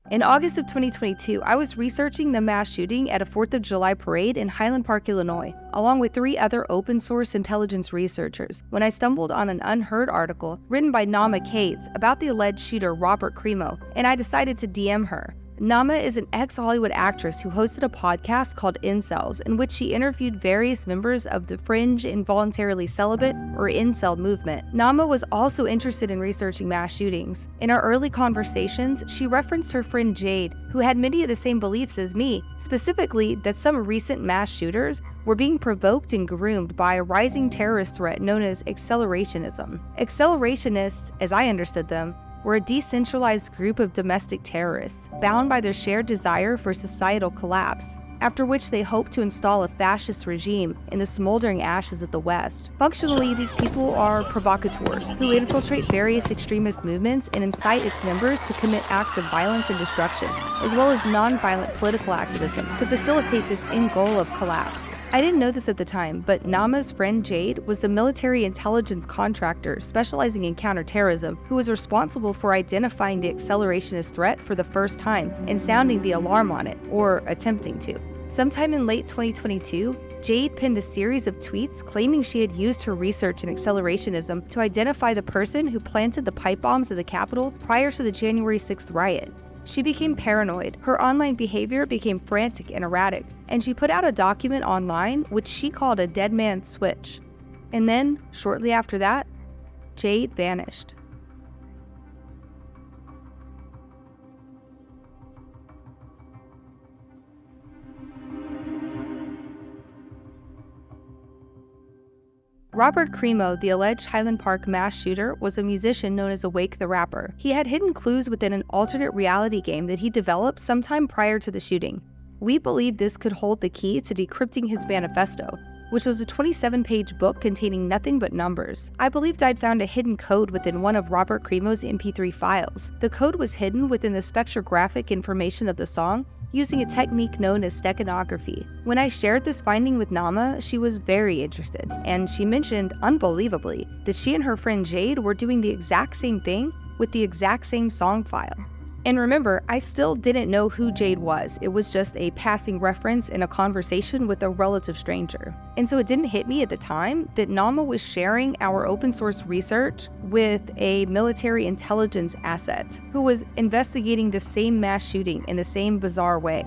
In August of 2022, I was researching the mass shooting at a 4th of July parade in Highland Park, Illinois, along with 3 other open-source intelligence researchers, when I stumbled on an unheard article written by Nama Cates about the alleged shooter Robert Crimo, and I decided to DM her. Nama is an ex-Hollywood actress who hosted a podcast called Incels, in which she interviewed various members of the fringe involuntarily celibate, or incel movement. Nama was also interested in researching mass shootings. In our early conversations, she referenced her friend Jade, who had many of the same beliefs as me, specifically that some recent mass shooters were being provoked and groomed by a rising terrorist threat known as accelerationism. Accelerationists, as I understood them, were a decentralized group of domestic terrorists, bound by their shared desire for societal collapse, after which they hoped to install a fascist regime in the smoldering ashes of the West. Functionally, these people are provocateurs who infiltrate various extremist movements and incite its members to commit acts of violence and destruction, as well as non-violent political activism to facilitate this end goal of collapse. I didn't know this at the time, but Nama's friend Jade was the military intelligence contractor specializing in counterterrorism who was responsible for identifying the accelerationist threat for the first time and sounding the alarm on it, or attempting to. Sometime in late 2022, Jade penned a series of tweets claiming she had used her research in accelerationism to identify the person who planted the pipe bombs at the Capitol prior to the January 6th riot. She became paranoid, her online behavior became frantic and erratic, and she put out a document online which she called a dead man's switch. And then, shortly after that, Jade vanished. Robert Crimo, the alleged Highland Park mass shooter, was a musician known as Awake the Rapper. He had hidden clues within an alternate reality game that he developed sometime prior to the shooting. We believe this could hold the key to decrypting his manifesto, which was a 27-page book containing nothing but numbers. I believed I'd found a hidden code within one of Robert Crimo's MP3 files. The code was hidden within the spectrographic information of the song, using a technique known as steganography. When I shared this finding with Nama, she was very interested, and she mentioned, unbelievably, that she and her friend Jade were doing the exact same thing with the exact same song file. And remember, I still didn't know who Jade was. It was just a passing reference in a conversation with a relative stranger. And so it didn't hit me at the time that Nama was sharing our open source research with a military intelligence asset who was investigating the same mass shooting in the same bizarre way.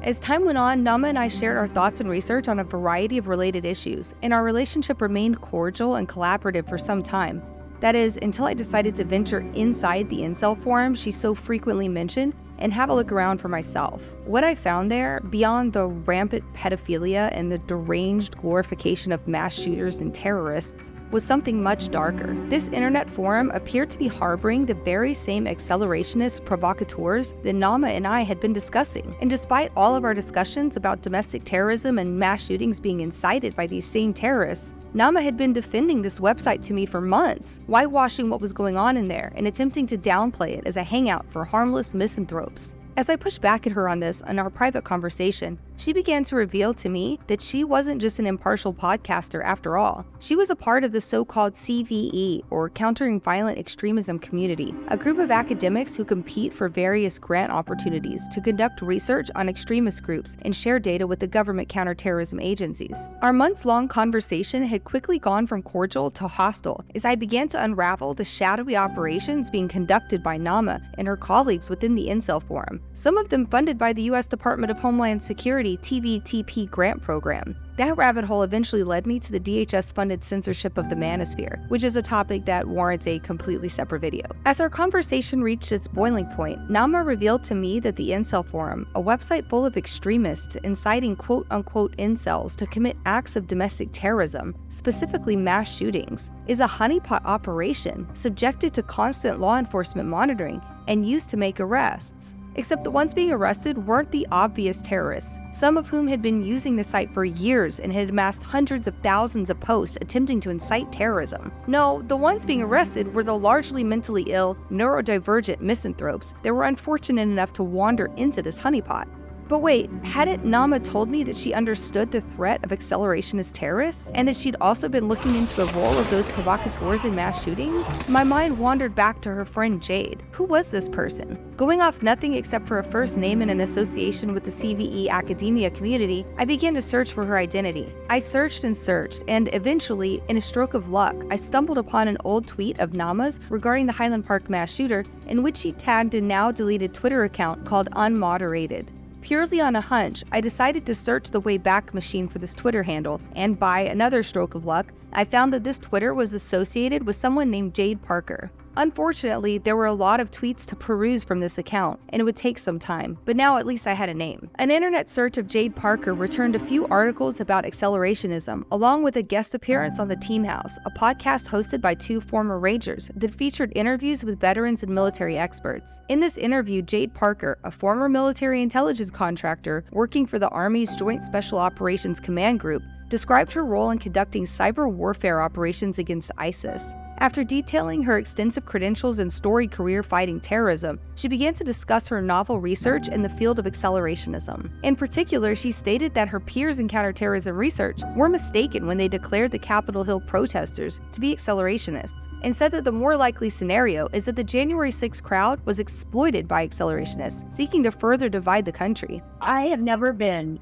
As time went on, Nama and I shared our thoughts and research on a variety of related issues, and our relationship remained cordial and collaborative for some time. That is, until I decided to venture inside the incel forum she so frequently mentioned and have a look around for myself. What I found there, beyond the rampant pedophilia and the deranged glorification of mass shooters and terrorists, was something much darker. This internet forum appeared to be harboring the very same accelerationist provocateurs that Nama and I had been discussing. And despite all of our discussions about domestic terrorism and mass shootings being incited by these same terrorists, Nama had been defending this website to me for months, whitewashing what was going on in there and attempting to downplay it as a hangout for harmless misanthropes. As I pushed back at her on this in our private conversation, she began to reveal to me that she wasn't just an impartial podcaster after all. She was a part of the so-called CVE, or Countering Violent Extremism community, a group of academics who compete for various grant opportunities to conduct research on extremist groups and share data with the government counterterrorism agencies. Our months-long conversation had quickly gone from cordial to hostile as I began to unravel the shadowy operations being conducted by Nama and her colleagues within the incel forum, some of them funded by the U.S. Department of Homeland Security TVTP grant program. That rabbit hole eventually led me to the DHS-funded censorship of the manosphere, which is a topic that warrants a completely separate video. As our conversation reached its boiling point, Nama revealed to me that the Incel Forum, a website full of extremists inciting quote-unquote incels to commit acts of domestic terrorism, specifically mass shootings, is a honeypot operation subjected to constant law enforcement monitoring and used to make arrests. Except the ones being arrested weren't the obvious terrorists, some of whom had been using the site for years and had amassed hundreds of thousands of posts attempting to incite terrorism. No, the ones being arrested were the largely mentally ill, neurodivergent misanthropes that were unfortunate enough to wander into this honeypot. But wait, hadn't Nama told me that she understood the threat of accelerationist terrorists, and that she'd also been looking into the role of those provocateurs in mass shootings? My mind wandered back to her friend Jade. Who was this person? Going off nothing except for a first name and an association with the CVE academia community, I began to search for her identity. I searched and searched, and eventually, in a stroke of luck, I stumbled upon an old tweet of Nama's regarding the Highland Park mass shooter, in which she tagged a now deleted Twitter account called Unmoderated. Purely on a hunch, I decided to search the Wayback Machine for this Twitter handle, and by another stroke of luck, I found that this Twitter was associated with someone named Jade Parker. Unfortunately, there were a lot of tweets to peruse from this account, and it would take some time, but now at least I had a name. An internet search of Jade Parker returned a few articles about accelerationism, along with a guest appearance on The Team House, a podcast hosted by two former Rangers that featured interviews with veterans and military experts. In this interview, Jade Parker, a former military intelligence contractor working for the Army's Joint Special Operations Command Group, described her role in conducting cyber warfare operations against ISIS. After detailing her extensive credentials and storied career fighting terrorism, she began to discuss her novel research in the field of accelerationism. In particular, she stated that her peers in counterterrorism research were mistaken when they declared the Capitol Hill protesters to be accelerationists, and said that the more likely scenario is that the January 6th crowd was exploited by accelerationists, seeking to further divide the country. I have never been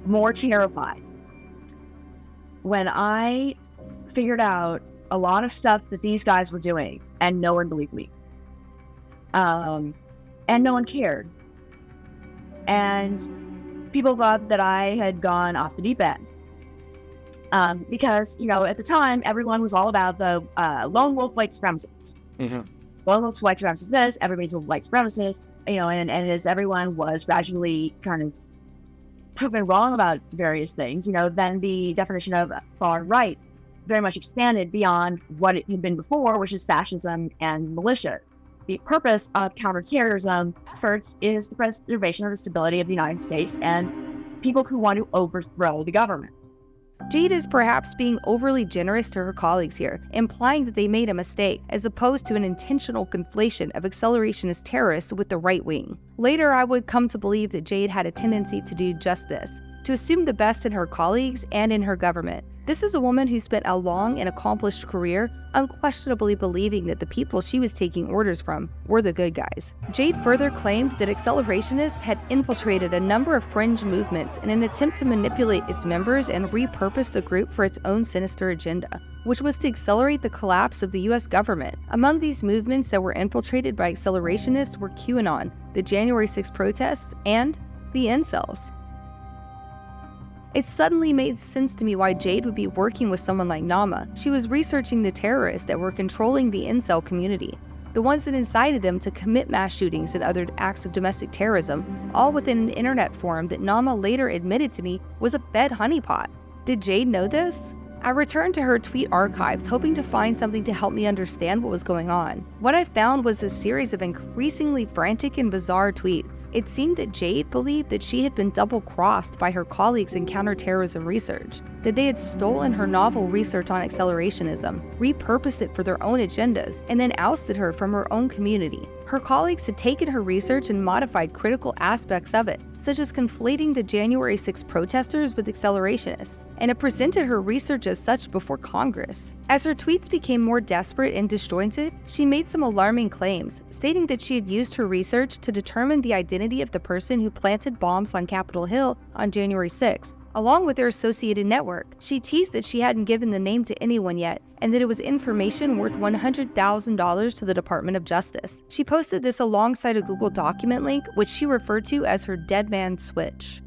more terrified when I figured out a lot of stuff that these guys were doing, and no one believed me. And no one cared. And people thought that I had gone off the deep end. Because, at the time, everyone was all about the lone wolf white supremacists. Mm-hmm. Lone wolf white supremacists this, everybody's a white supremacist, and as everyone was gradually kind of proven wrong about various things, then the definition of far right very much expanded beyond what it had been before, which is fascism and militias. The purpose of counterterrorism efforts is the preservation of the stability of the United States and people who want to overthrow the government. Jade is perhaps being overly generous to her colleagues here, implying that they made a mistake, as opposed to an intentional conflation of accelerationist terrorists with the right wing. Later, I would come to believe that Jade had a tendency to do just this, to assume the best in her colleagues and in her government. This is a woman who spent a long and accomplished career unquestionably believing that the people she was taking orders from were the good guys. Jade further claimed that accelerationists had infiltrated a number of fringe movements in an attempt to manipulate its members and repurpose the group for its own sinister agenda, which was to accelerate the collapse of the US government. Among these movements that were infiltrated by accelerationists were QAnon, the January 6th protests, and the incels. It suddenly made sense to me why Jade would be working with someone like Nama. She was researching the terrorists that were controlling the incel community, the ones that incited them to commit mass shootings and other acts of domestic terrorism, all within an internet forum that Nama later admitted to me was a Fed honeypot. Did Jade know this? I returned to her tweet archives, hoping to find something to help me understand what was going on. What I found was a series of increasingly frantic and bizarre tweets. It seemed that Jade believed that she had been double-crossed by her colleagues in counterterrorism research, that they had stolen her novel research on accelerationism, repurposed it for their own agendas, and then ousted her from her own community. Her colleagues had taken her research and modified critical aspects of it, such as conflating the January 6th protesters with accelerationists, and had presented her research as such before Congress. As her tweets became more desperate and disjointed, she made some alarming claims, stating that she had used her research to determine the identity of the person who planted bombs on Capitol Hill on January 6th, along with their associated network. She teased that she hadn't given the name to anyone yet, and that it was information worth $100,000 to the Department of Justice. She posted this alongside a Google document link, which she referred to as her dead man switch.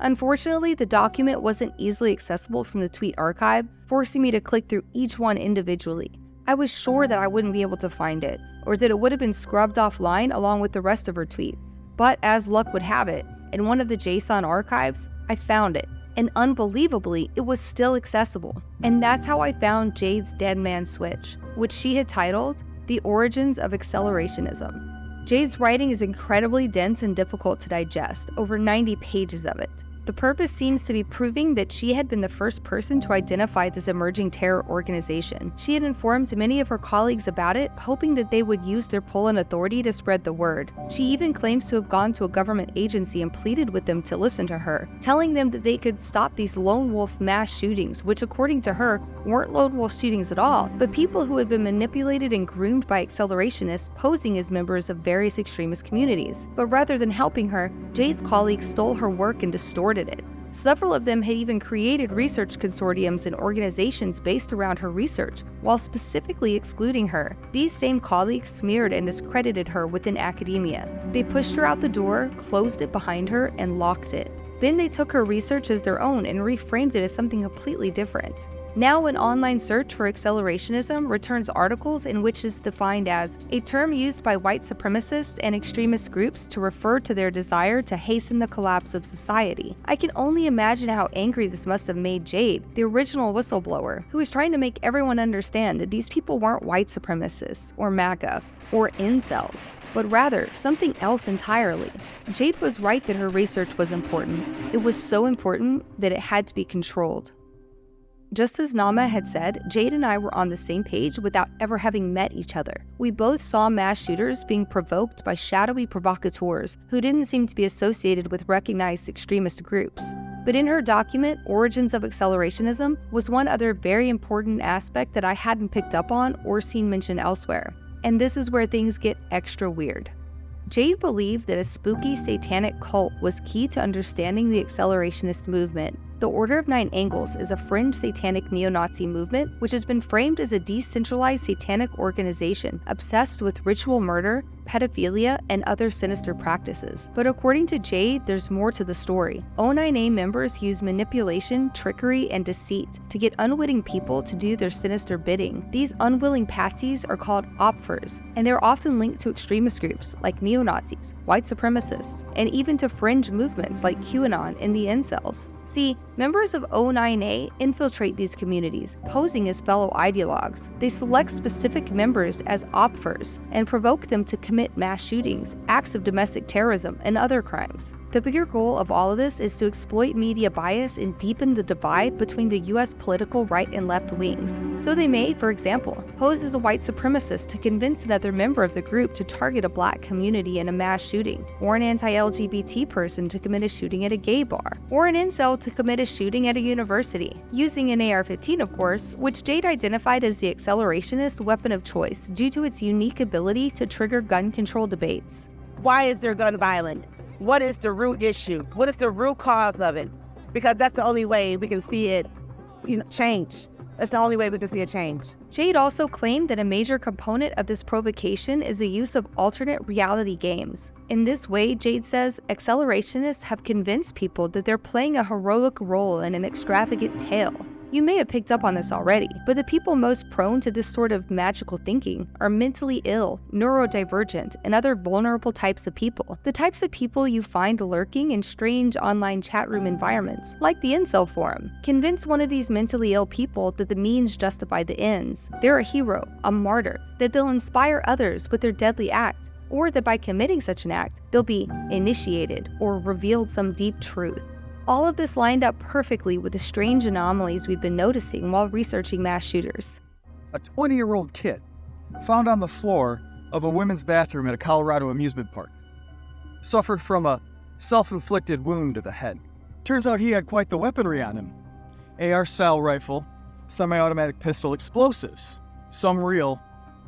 Unfortunately, the document wasn't easily accessible from the tweet archive, forcing me to click through each one individually. I was sure that I wouldn't be able to find it, or that it would have been scrubbed offline along with the rest of her tweets. But as luck would have it, in one of the JSON archives, I found it, and unbelievably, it was still accessible. And that's how I found Jade's Dead Man Switch, which she had titled The Origins of Accelerationism. Jade's writing is incredibly dense and difficult to digest, over 90 pages of it. The purpose seems to be proving that she had been the first person to identify this emerging terror organization. She had informed many of her colleagues about it, hoping that they would use their pull and authority to spread the word. She even claims to have gone to a government agency and pleaded with them to listen to her, telling them that they could stop these lone wolf mass shootings, which according to her, weren't lone wolf shootings at all, but people who had been manipulated and groomed by accelerationists posing as members of various extremist communities. But rather than helping her, Jade's colleagues stole her work and distorted it. Several of them had even created research consortiums and organizations based around her research, while specifically excluding her. These same colleagues smeared and discredited her within academia. They pushed her out the door, closed it behind her, and locked it. Then they took her research as their own and reframed it as something completely different. Now, an online search for accelerationism returns articles in which is defined as a term used by white supremacists and extremist groups to refer to their desire to hasten the collapse of society. I can only imagine how angry this must have made Jade, the original whistleblower, who was trying to make everyone understand that these people weren't white supremacists, or MAGA, or incels, but rather something else entirely. Jade was right that her research was important. It was so important that it had to be controlled. Just as Nama had said, Jade and I were on the same page without ever having met each other. We both saw mass shooters being provoked by shadowy provocateurs who didn't seem to be associated with recognized extremist groups. But in her document, Origins of Accelerationism, was one other very important aspect that I hadn't picked up on or seen mentioned elsewhere. And this is where things get extra weird. Jade believed that a spooky satanic cult was key to understanding the accelerationist movement. The Order of Nine Angles is a fringe satanic neo-Nazi movement which has been framed as a decentralized satanic organization obsessed with ritual murder, pedophilia, and other sinister practices. But according to Jade, there's more to the story. O9A members use manipulation, trickery, and deceit to get unwitting people to do their sinister bidding. These unwilling patsies are called opfers, and they're often linked to extremist groups like neo-Nazis, white supremacists, and even to fringe movements like QAnon and the incels. See, members of O9A infiltrate these communities, posing as fellow ideologues. They select specific members as opfers and provoke them to commit mass shootings, acts of domestic terrorism, and other crimes. The bigger goal of all of this is to exploit media bias and deepen the divide between the US political right and left wings. So they may, for example, pose as a white supremacist to convince another member of the group to target a black community in a mass shooting, or an anti-LGBT person to commit a shooting at a gay bar, or an incel to commit a shooting at a university, using an AR-15 of course, which Jade identified as the accelerationist weapon of choice due to its unique ability to trigger gun control debates. Why is there gun violence? What is the root issue? What is the root cause of it? Because that's the only way we can see it, change. That's the only way we can see a change. Jade also claimed that a major component of this provocation is the use of alternate reality games. In this way, Jade says, accelerationists have convinced people that they're playing a heroic role in an extravagant tale. You may have picked up on this already, but the people most prone to this sort of magical thinking are mentally ill, neurodivergent, and other vulnerable types of people. The types of people you find lurking in strange online chat room environments, like the incel forum. Convince one of these mentally ill people that the means justify the ends. They're a hero, a martyr, that they'll inspire others with their deadly act, or that by committing such an act, they'll be initiated or revealed some deep truth. All of this lined up perfectly with the strange anomalies we've been noticing while researching mass shooters. A 20-year-old kid found on the floor of a women's bathroom at a Colorado amusement park suffered from a self-inflicted wound to the head. Turns out he had quite the weaponry on him. AR-style rifle, semi-automatic pistol, explosives, some real,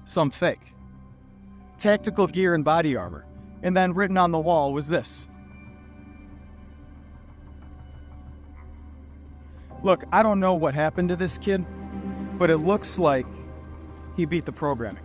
some fake. Tactical gear and body armor. And then written on the wall was this: look, I don't know what happened to this kid, but it looks like he beat the programming.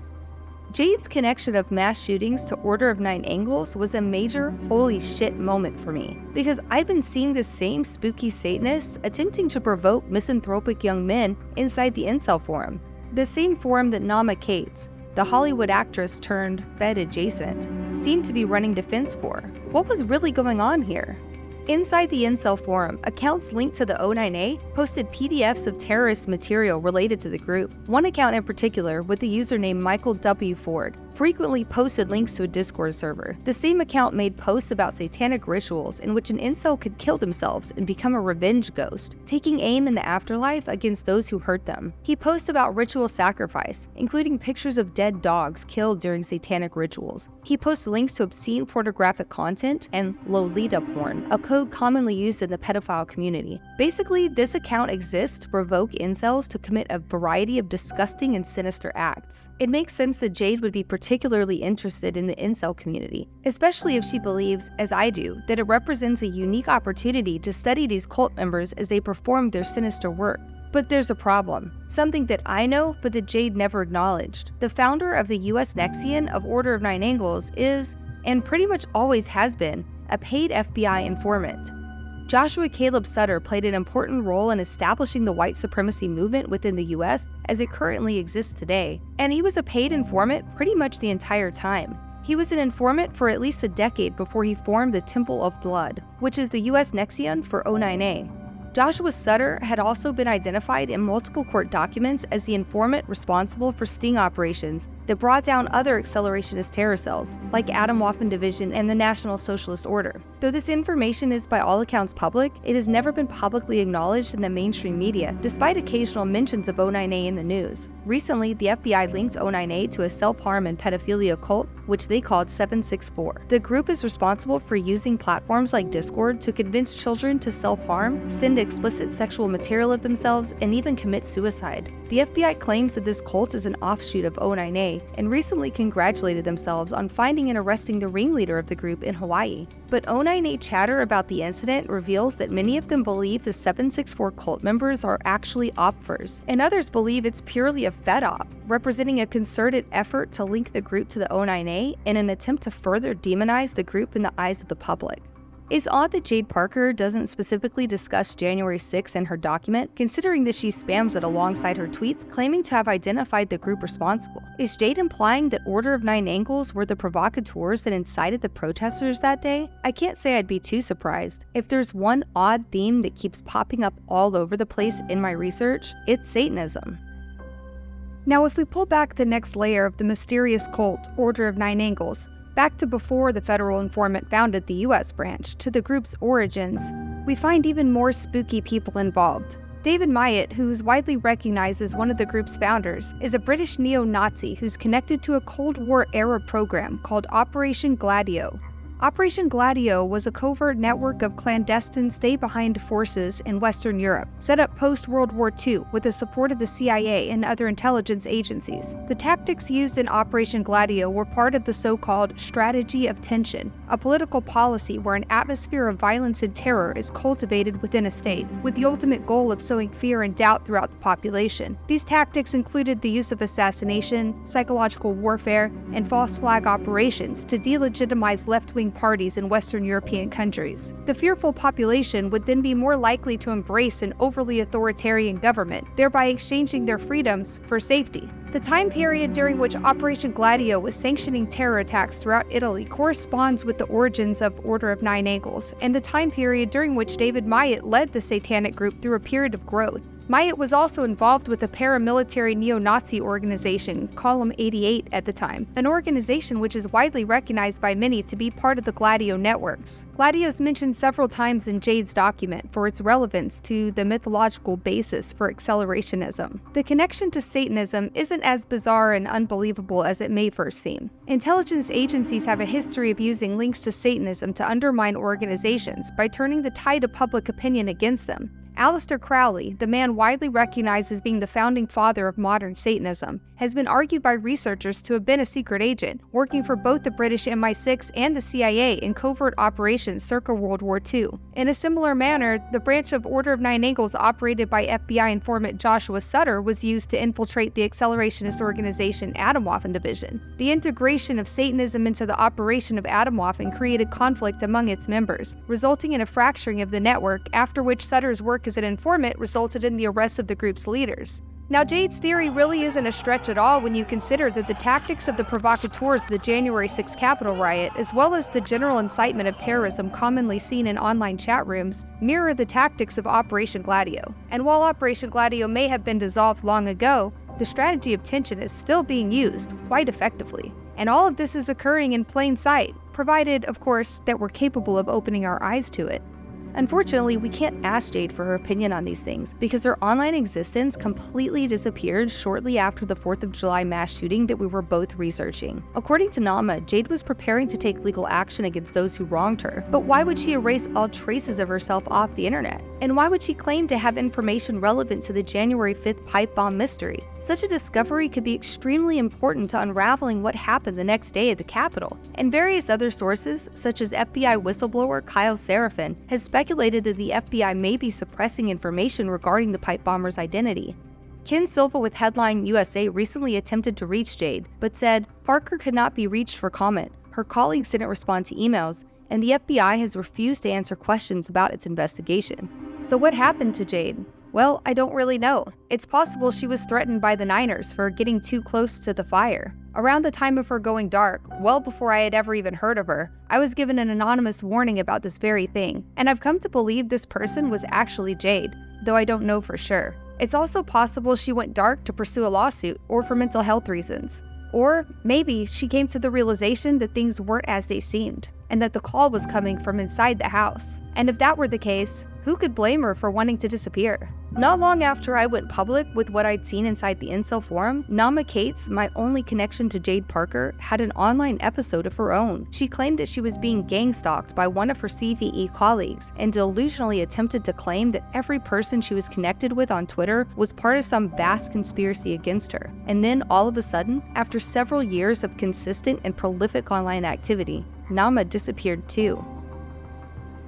Jade's connection of mass shootings to Order of Nine Angles was a major holy shit moment for me, because I'd been seeing the same spooky Satanists attempting to provoke misanthropic young men inside the incel forum, the same forum that Nama Cates, the Hollywood actress turned Fed adjacent, seemed to be running defense for. What was really going on here? Inside the incel forum, accounts linked to the O9A posted PDFs of terrorist material related to the group. One account in particular, with the username Michael W. Ford, frequently posted links to a Discord server. The same account made posts about satanic rituals in which an incel could kill themselves and become a revenge ghost, taking aim in the afterlife against those who hurt them. He posts about ritual sacrifice, including pictures of dead dogs killed during satanic rituals. He posts links to obscene pornographic content and Lolita porn, a code commonly used in the pedophile community. Basically, this account exists to provoke incels to commit a variety of disgusting and sinister acts. It makes sense that Jade would be particularly interested in the incel community, especially if she believes, as I do, that it represents a unique opportunity to study these cult members as they perform their sinister work. But there's a problem. Something that I know, but that Jade never acknowledged. The founder of the US Nexian of Order of Nine Angles is, and pretty much always has been, a paid FBI informant. Joshua Caleb Sutter played an important role in establishing the white supremacy movement within the US as it currently exists today, and he was a paid informant pretty much the entire time. He was an informant for at least a decade before he formed the Temple of Blood, which is the US Nexian for O9A. Joshua Sutter had also been identified in multiple court documents as the informant responsible for sting operations that brought down other accelerationist terror cells, like Atomwaffen Division and the National Socialist Order. Though this information is by all accounts public, it has never been publicly acknowledged in the mainstream media, despite occasional mentions of O9A in the news. Recently, the FBI linked O9A to a self-harm and pedophilia cult, which they called 764. The group is responsible for using platforms like Discord to convince children to self-harm, send explicit sexual material of themselves, and even commit suicide. The FBI claims that this cult is an offshoot of O9A and recently congratulated themselves on finding and arresting the ringleader of the group in Hawaii. But O9A chatter about the incident reveals that many of them believe the 764 cult members are actually opfers, and others believe it's purely a fed-op, representing a concerted effort to link the group to the O9A in an attempt to further demonize the group in the eyes of the public. It's odd that Jade Parker doesn't specifically discuss January 6 in her document, considering that she spams it alongside her tweets claiming to have identified the group responsible. Is Jade implying that Order of Nine Angles were the provocateurs that incited the protesters that day? I can't say I'd be too surprised. If there's one odd theme that keeps popping up all over the place in my research, it's Satanism. Now, if we pull back the next layer of the mysterious cult, Order of Nine Angles, back to before the federal informant founded the US branch, to the group's origins, we find even more spooky people involved. David Myatt, who's widely recognized as one of the group's founders, is a British neo-Nazi who's connected to a Cold War-era program called Operation Gladio. Operation Gladio was a covert network of clandestine stay-behind forces in Western Europe, set up post-World War II with the support of the CIA and other intelligence agencies. The tactics used in Operation Gladio were part of the so-called strategy of tension, a political policy where an atmosphere of violence and terror is cultivated within a state, with the ultimate goal of sowing fear and doubt throughout the population. These tactics included the use of assassination, psychological warfare, and false flag operations to delegitimize left-wing parties in Western European countries. The fearful population would then be more likely to embrace an overly authoritarian government, thereby exchanging their freedoms for safety. The time period during which Operation Gladio was sanctioning terror attacks throughout Italy corresponds with the origins of Order of Nine Angles, and the time period during which David Myatt led the satanic group through a period of growth. Myatt was also involved with a paramilitary neo-Nazi organization, Column 88 at the time, an organization which is widely recognized by many to be part of the Gladio networks. Gladio is mentioned several times in Jade's document for its relevance to the mythological basis for accelerationism. The connection to Satanism isn't as bizarre and unbelievable as it may first seem. Intelligence agencies have a history of using links to Satanism to undermine organizations by turning the tide of public opinion against them. Aleister Crowley, the man widely recognized as being the founding father of modern Satanism, has been argued by researchers to have been a secret agent, working for both the British MI6 and the CIA in covert operations circa World War II. In a similar manner, the branch of Order of Nine Angles operated by FBI informant Joshua Sutter was used to infiltrate the accelerationist organization Atomwaffen Division. The integration of Satanism into the operation of Atomwaffen created conflict among its members, resulting in a fracturing of the network, after which Sutter's work as an informant resulted in the arrest of the group's leaders. Now, Jade's theory really isn't a stretch at all when you consider that the tactics of the provocateurs of the January 6th Capitol riot, as well as the general incitement of terrorism commonly seen in online chat rooms, mirror the tactics of Operation Gladio. And while Operation Gladio may have been dissolved long ago, the strategy of tension is still being used quite effectively. And all of this is occurring in plain sight, provided, of course, that we're capable of opening our eyes to it. Unfortunately, we can't ask Jade for her opinion on these things because her online existence completely disappeared shortly after the 4th of July mass shooting that we were both researching. According to Nama, Jade was preparing to take legal action against those who wronged her, but why would she erase all traces of herself off the internet? And why would she claim to have information relevant to the January 5th pipe bomb mystery? Such a discovery could be extremely important to unraveling what happened the next day at the Capitol. And various other sources, such as FBI whistleblower Kyle Seraphin, has speculated that the FBI may be suppressing information regarding the pipe bomber's identity. Ken Silva with Headline USA recently attempted to reach Jade, but said Parker could not be reached for comment. Her colleagues didn't respond to emails, and the FBI has refused to answer questions about its investigation. So what happened to Jade? Well, I don't really know. It's possible she was threatened by the Niners for getting too close to the fire. Around the time of her going dark, well before I had ever even heard of her, I was given an anonymous warning about this very thing, and I've come to believe this person was actually Jade, though I don't know for sure. It's also possible she went dark to pursue a lawsuit or for mental health reasons. Or maybe she came to the realization that things weren't as they seemed, and that the call was coming from inside the house. And if that were the case, who could blame her for wanting to disappear? Not long after I went public with what I'd seen inside the incel forum, Nama Cates, my only connection to Jade Parker, had an online episode of her own. She claimed that she was being gang-stalked by one of her CVE colleagues and delusionally attempted to claim that every person she was connected with on Twitter was part of some vast conspiracy against her. And then, all of a sudden, after several years of consistent and prolific online activity, Nama disappeared too.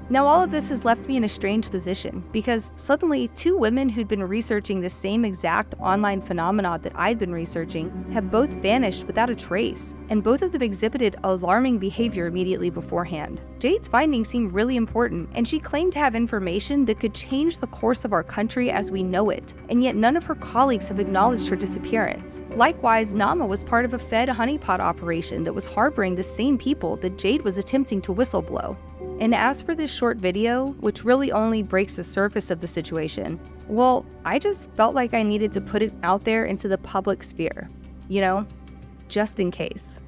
Now all of this has left me in a strange position because suddenly 2 women who'd been researching the same exact online phenomena that I'd been researching have both vanished without a trace, and both of them exhibited alarming behavior immediately beforehand. Jade's findings seem really important, and she claimed to have information that could change the course of our country as we know it, and yet none of her colleagues have acknowledged her disappearance. Likewise, Nama was part of a Fed honeypot operation that was harboring the same people that Jade was attempting to whistleblow. And as for this short video, which really only breaks the surface of the situation, well, I just felt like I needed to put it out there into the public sphere, just in case.